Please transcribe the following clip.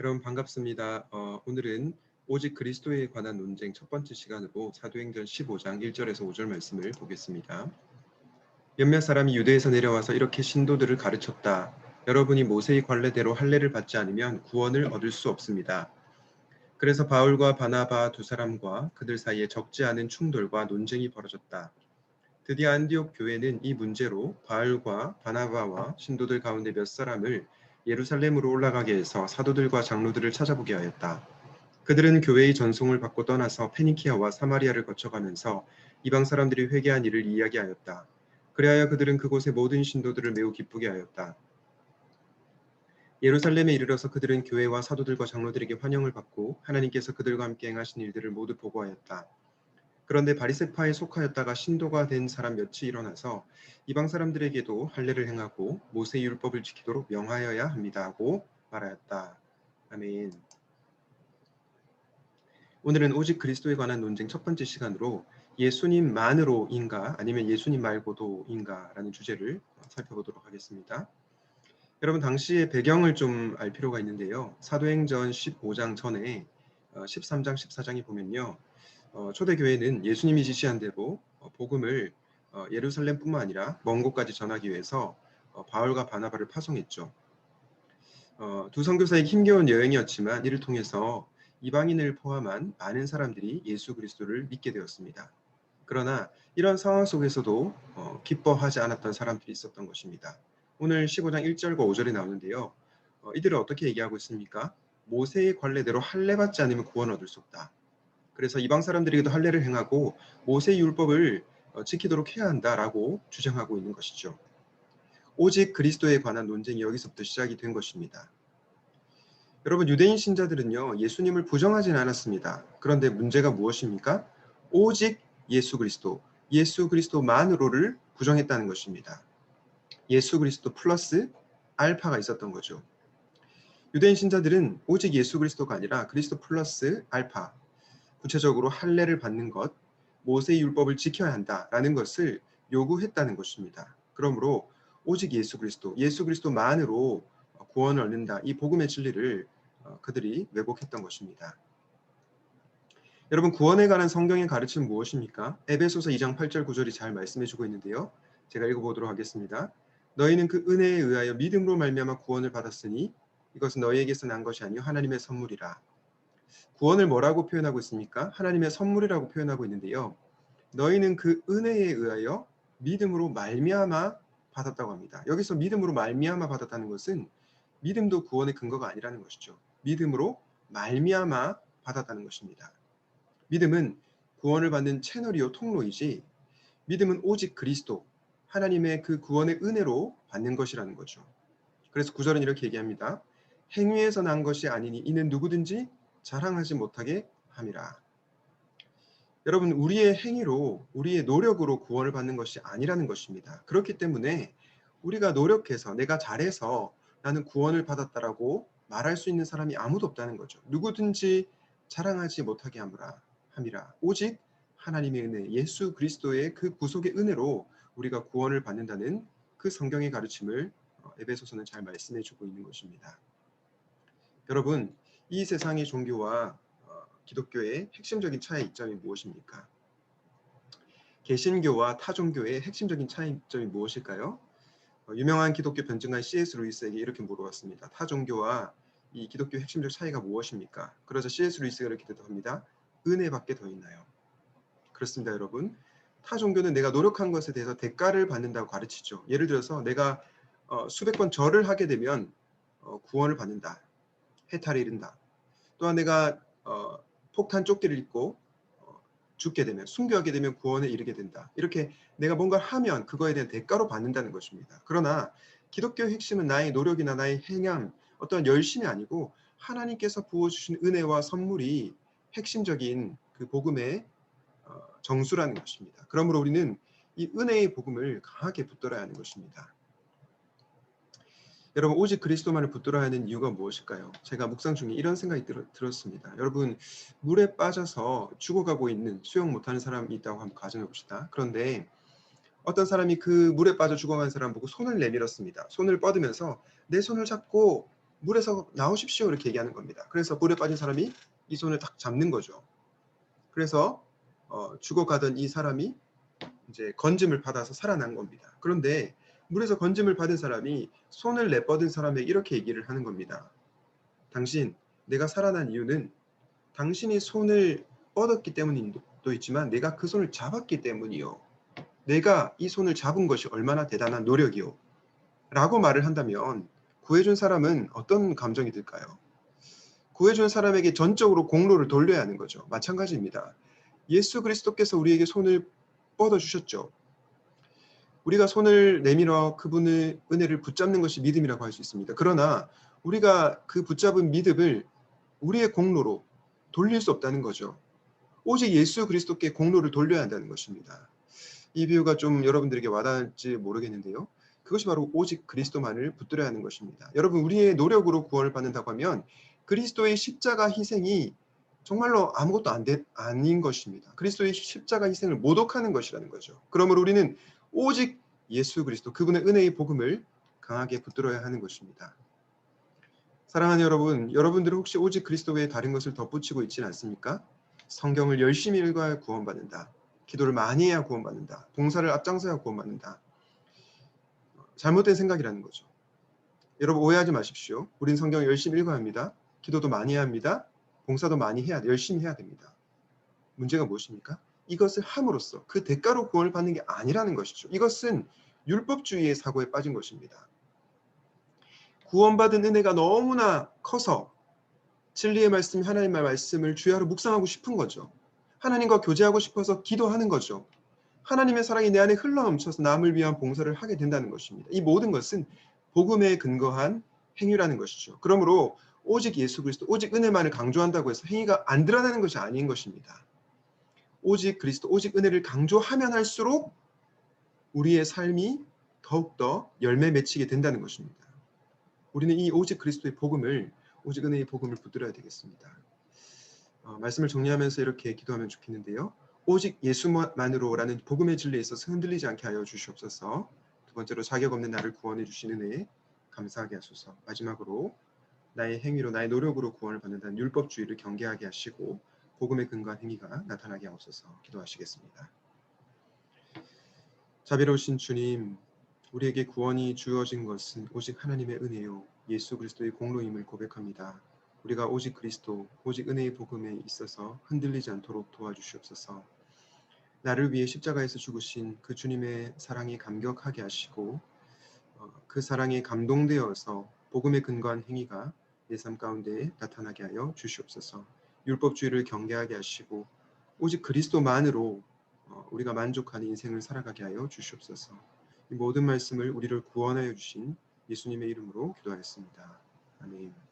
여러분 반갑습니다. 오늘은 오직 그리스도에 관한 논쟁 첫 번째 시간으로 사도행전 15장 1절에서 5절 말씀을 보겠습니다. 몇몇 사람이 유대에서 내려와서 이렇게 신도들을 가르쳤다. 여러분이 모세의 관례대로 할례를 받지 않으면 구원을 얻을 수 없습니다. 그래서 바울과 바나바 두 사람과 그들 사이에 적지 않은 충돌과 논쟁이 벌어졌다. 드디어 안디옥 교회는 이 문제로 바울과 바나바와 신도들 가운데 몇 사람을 예루살렘으로 올라가게 해서 사도들과 장로들을 찾아보게 하였다. 그들은 교회의 전송을 받고 떠나서 페니키아와 사마리아를 거쳐가면서 이방 사람들이 회개한 일을 이야기하였다. 그리하여 그들은 그곳의 모든 신도들을 매우 기쁘게 하였다. 예루살렘에 이르러서 그들은 교회와 사도들과 장로들에게 환영을 받고 하나님께서 그들과 함께 행하신 일들을 모두 보고하였다. 그런데 바리새파에 속하였다가 신도가 된 사람 몇이 일어나서 이방 사람들에게도 할례를 행하고 모세의 율법을 지키도록 명하여야 합니다 하고 말하였다. 아멘. 오늘은 오직 그리스도에 관한 논쟁 첫 번째 시간으로 예수님만으로인가 아니면 예수님 말고도인가 라는 주제를 살펴보도록 하겠습니다. 여러분 당시의 배경을 좀 알 필요가 있는데요. 사도행전 15장 전에 13장 14장에 보면요. 초대교회는 예수님이 지시한 대로 복음을 예루살렘뿐만 아니라 먼 곳까지 전하기 위해서 바울과 바나바를 파송했죠. 두 선교사에게 힘겨운 여행이었지만 이를 통해서 이방인을 포함한 많은 사람들이 예수 그리스도를 믿게 되었습니다. 그러나 이런 상황 속에서도 기뻐하지 않았던 사람들이 있었던 것입니다. 오늘 15장 1절과 5절에 나오는데요. 이들은 어떻게 얘기하고 있습니까? 모세의 관례대로 할례 받지 않으면 구원 얻을 수 없다. 그래서 이방 사람들에게도 할례를 행하고 모세의 율법을 지키도록 해야 한다라고 주장하고 있는 것이죠. 오직 그리스도에 관한 논쟁이 여기서부터 시작이 된 것입니다. 여러분 유대인 신자들은요 예수님을 부정하진 않았습니다. 그런데 문제가 무엇입니까? 오직 예수 그리스도만으로를 부정했다는 것입니다. 예수 그리스도 플러스 알파가 있었던 거죠. 유대인 신자들은 오직 예수 그리스도가 아니라 그리스도 플러스 알파, 구체적으로 할례를 받는 것, 모세의 율법을 지켜야 한다라는 것을 요구했다는 것입니다. 그러므로 오직 예수 그리스도만으로 구원을 얻는다. 이 복음의 진리를 그들이 왜곡했던 것입니다. 여러분 구원에 관한 성경의 가르침은 무엇입니까? 에베소서 2장 8절 9절이 잘 말씀해주고 있는데요. 제가 읽어보도록 하겠습니다. 너희는 그 은혜에 의하여 믿음으로 말미암아 구원을 받았으니 이것은 너희에게서 난 것이 아니요 하나님의 선물이라. 구원을 뭐라고 표현하고 있습니까? 하나님의 선물이라고 표현하고 있는데요. 너희는 그 은혜에 의하여 믿음으로 말미암아 받았다고 합니다. 여기서 믿음으로 말미암아 받았다는 것은 믿음도 구원의 근거가 아니라는 것이죠. 믿음으로 말미암아 받았다는 것입니다. 믿음은 구원을 받는 채널이요 통로이지 믿음은 오직 그리스도 하나님의 그 구원의 은혜로 받는 것이라는 거죠. 그래서 9절은 이렇게 얘기합니다. 행위에서 난 것이 아니니 이는 누구든지 자랑하지 못하게 함이라. 여러분 우리의 행위로 우리의 노력으로 구원을 받는 것이 아니라는 것입니다. 그렇기 때문에 우리가 노력해서 내가 잘해서 나는 구원을 받았다라고 말할 수 있는 사람이 아무도 없다는 거죠. 누구든지 자랑하지 못하게 함이라. 오직 하나님의 은혜, 예수 그리스도의 그 구속의 은혜로 우리가 구원을 받는다는 그 성경의 가르침을 에베소서는 잘 말씀해 주고 있는 것입니다. 여러분 이 세상의 종교와 기독교의 핵심적인 차이점이 무엇입니까? 개신교와 타종교의 핵심적인 차이점이 무엇일까요? 유명한 기독교 변증가인 C.S. 루이스에게 이렇게 물어봤습니다. 타종교와 이 기독교의 핵심적 차이가 무엇입니까? 그러자 C.S. 루이스가 이렇게 대답합니다. 은혜밖에 더 있나요? 그렇습니다, 여러분. 타종교는 내가 노력한 것에 대해서 대가를 받는다고 가르치죠. 예를 들어서 내가 수백 번 절을 하게 되면 구원을 받는다. 해탈을 이룬다. 또한 내가 폭탄 조끼를 입고 죽게 되면 순교하게 되면 구원에 이르게 된다. 이렇게 내가 뭔가를 하면 그거에 대한 대가로 받는다는 것입니다. 그러나 기독교의 핵심은 나의 노력이나 나의 행함, 어떤 열심이 아니고 하나님께서 부어주신 은혜와 선물이 핵심적인 그 복음의 정수라는 것입니다. 그러므로 우리는 이 은혜의 복음을 강하게 붙들어야 하는 것입니다. 여러분 오직 그리스도만을 붙들어야 하는 이유가 무엇일까요? 제가 묵상 중에 이런 생각이 들었습니다. 여러분 물에 빠져서 죽어가고 있는 수영 못하는 사람이 있다고 한번 가정해 봅시다. 그런데 어떤 사람이 그 물에 빠져 죽어가는 사람 보고 손을 내밀었습니다. 손을 뻗으면서 내 손을 잡고 물에서 나오십시오 이렇게 얘기하는 겁니다. 그래서 물에 빠진 사람이 이 손을 딱 잡는 거죠. 그래서 죽어가던 이 사람이 이제 건짐을 받아서 살아난 겁니다. 그런데 물에서 건짐을 받은 사람이 손을 내뻗은 사람에게 이렇게 얘기를 하는 겁니다. 당신, 내가 살아난 이유는 당신이 손을 뻗었기 때문도 있지만 내가 그 손을 잡았기 때문이요. 내가 이 손을 잡은 것이 얼마나 대단한 노력이요. 라고 말을 한다면 구해준 사람은 어떤 감정이 들까요? 구해준 사람에게 전적으로 공로를 돌려야 하는 거죠. 마찬가지입니다. 예수 그리스도께서 우리에게 손을 뻗어주셨죠. 우리가 손을 내밀어 그분의 은혜를 붙잡는 것이 믿음이라고 할 수 있습니다. 그러나 우리가 그 붙잡은 믿음을 우리의 공로로 돌릴 수 없다는 거죠. 오직 예수 그리스도께 공로를 돌려야 한다는 것입니다. 이 비유가 좀 여러분들에게 와닿을지 모르겠는데요. 그것이 바로 오직 그리스도만을 붙들어야 하는 것입니다. 여러분, 우리의 노력으로 구원을 받는다고 하면 그리스도의 십자가 희생이 정말로 아무것도 아닌 것입니다. 그리스도의 십자가 희생을 모독하는 것이라는 거죠. 그러므로 우리는 오직 예수 그리스도, 그분의 은혜의 복음을 강하게 붙들어야 하는 것입니다. 사랑하는 여러분, 여러분들은 혹시 오직 그리스도 외에 다른 것을 덧붙이고 있지는 않습니까? 성경을 열심히 읽어야 구원받는다. 기도를 많이 해야 구원받는다. 봉사를 앞장서야 구원받는다. 잘못된 생각이라는 거죠. 여러분 오해하지 마십시오. 우린 성경을 열심히 읽어야 합니다. 기도도 많이 해야 합니다. 봉사도 많이 해야 열심히 해야 됩니다. 문제가 무엇입니까? 이것을 함으로써 그 대가로 구원을 받는 게 아니라는 것이죠. 이것은 율법주의의 사고에 빠진 것입니다. 구원받은 은혜가 너무나 커서 진리의 말씀, 하나님의 말씀을 주야로 묵상하고 싶은 거죠. 하나님과 교제하고 싶어서 기도하는 거죠. 하나님의 사랑이 내 안에 흘러넘쳐서 남을 위한 봉사를 하게 된다는 것입니다. 이 모든 것은 복음에 근거한 행위라는 것이죠. 그러므로 오직 예수 그리스도, 오직 은혜만을 강조한다고 해서 행위가 안 드러나는 것이 아닌 것입니다. 오직 그리스도, 오직 은혜를 강조하면 할수록 우리의 삶이 더욱더 열매 맺히게 된다는 것입니다. 우리는 이 오직 그리스도의 복음을, 오직 은혜의 복음을 붙들어야 되겠습니다. 말씀을 정리하면서 이렇게 기도하면 좋겠는데요. 오직 예수만으로라는 복음의 진리에 있어서 흔들리지 않게 하여 주시옵소서. 두 번째로 자격 없는 나를 구원해 주시는 은혜에 감사하게 하소서. 마지막으로 나의 행위로 나의 노력으로 구원을 받는다는 율법주의를 경계하게 하시고 복음에 근거한 행위가 나타나게 하옵소서. 기도하시겠습니다. 자비로우신 주님, 우리에게 구원이 주어진 것은 오직 하나님의 은혜요 예수 그리스도의 공로임을 고백합니다. 우리가 오직 그리스도, 오직 은혜의 복음에 있어서 흔들리지 않도록 도와주시옵소서. 나를 위해 십자가에서 죽으신 그 주님의 사랑에 감격하게 하시고 그 사랑에 감동되어서 복음에 근거한 행위가 내 삶 가운데 나타나게 하여 주시옵소서. 율법주의를 경계하게 하시고 오직 그리스도만으로 우리가 만족하는 인생을 살아가게 하여 주시옵소서. 이 모든 말씀을 우리를 구원하여 주신 예수님의 이름으로 기도하였습니다. 아멘.